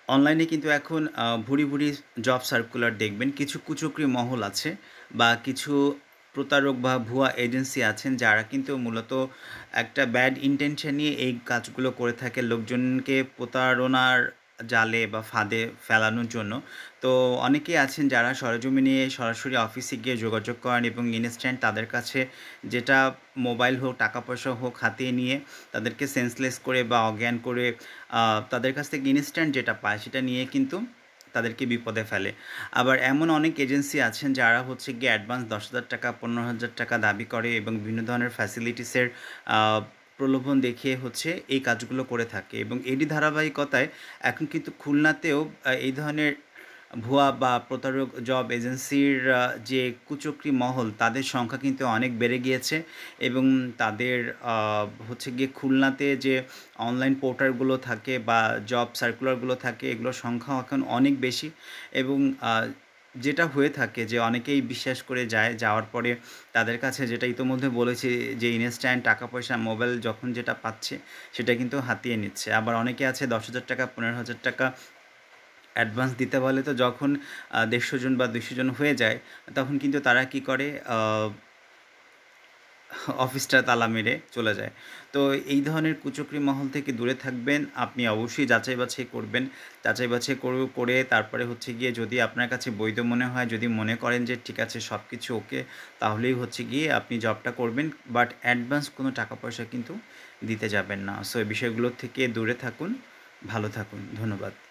অনলাইনে কিন্তু এখন ভুরি, ভুরি জব সার্কুলার দেখবেন। কিছু কুচক্রী মহল আছে বা কিছু প্রতারক বা ভুয়া এজেন্সি আছেন যারা কিন্তু মূলত একটা ব্যাড ইনটেনশন নিয়ে এই কাজগুলো করে থাকে লোকজনকে প্রতারণার জালে বা ফাঁদে ফেলানোর জন্য। তো অনেকেই আছেন যারা সরেজমিনে সরাসরি অফিসে গিয়ে যোগাযোগ করেন এবং ইনস্ট্যান্ট তাদের কাছে যেটা মোবাইল হোক, টাকা পয়সা হোক হাতিয়ে নিয়ে তাদেরকে সেন্সলেস করে বা অজ্ঞান করে তাদের কাছ থেকে ইনস্ট্যান্ট যেটা পায় সেটা নিয়ে কিন্তু তাদেরকে বিপদে ফেলে। আবার এমন অনেক এজেন্সি আছেন যারা হচ্ছে গিয়ে অ্যাডভান্স ৳১০,০০০ ৳১৫,০০০ দাবি করে এবং বিভিন্ন ধরনের ফ্যাসিলিটিসের আ প্রলোভন দেখিয়ে হচ্ছে এই কাজগুলো করে থাকে এবং এরই ধারাবাহিকতায় এখন কিন্তু খুলনাতেও এই ধরনের ভুয়া বা প্রতারক জব এজেন্সির যে কুচক্রী মহল তাদের সংখ্যা কিন্তু অনেক বেড়ে গিয়েছে এবং তাদের আ হচ্ছে গিয়ে খুলনাতে যে অনলাইন পোর্টালগুলো থাকে বা জব সার্কুলারগুলো থাকে এগুলোর সংখ্যাও এখন অনেক বেশি এবং আ যেটা হয়ে থাকে যে অনেকেই বিশ্বাস করে যায়। যাওয়ার পরে তাদের কাছে যেটা ইতোমধ্যে বলেছি যে ইনস্ট্যান্ট টাকা-পয়সা মোবাইল যখন যেটা পাচ্ছে সেটা কিন্তু হাতিয়ে নিচ্ছে। আবার অনেকে আছে ৳১০,০০০ ৳১৫,০০০ অ্যাডভান্স দিতে বলে তো যখন ১৫০ জন বা ২০০ জন হয়ে যায় তখন কিন্তু তারা কি করে আ অফিসটা তালা মেরে চলে যায়। তো এই ধরনের কুচক্রী মহল থেকে দূরে থাকবেন। আপনি অবশ্যই যাচাই-বাছাই করবেন। যাচাই-বাছাই করে তারপরে হচ্ছে গিয়ে যদি আপনার কাছে বৈধ মনে হয়, যদি মনে করেন যে ঠিক আছে সবকিছু ওকে, তাহলেই হচ্ছে গিয়ে আপনি জবটা করবেন। বাট অ্যাডভান্স কোনো টাকা-পয়সা কিন্তু দিতে যাবেন না। সো এই বিষয়গুলো থেকে দূরে থাকুন। ভালো থাকুন। ধন্যবাদ।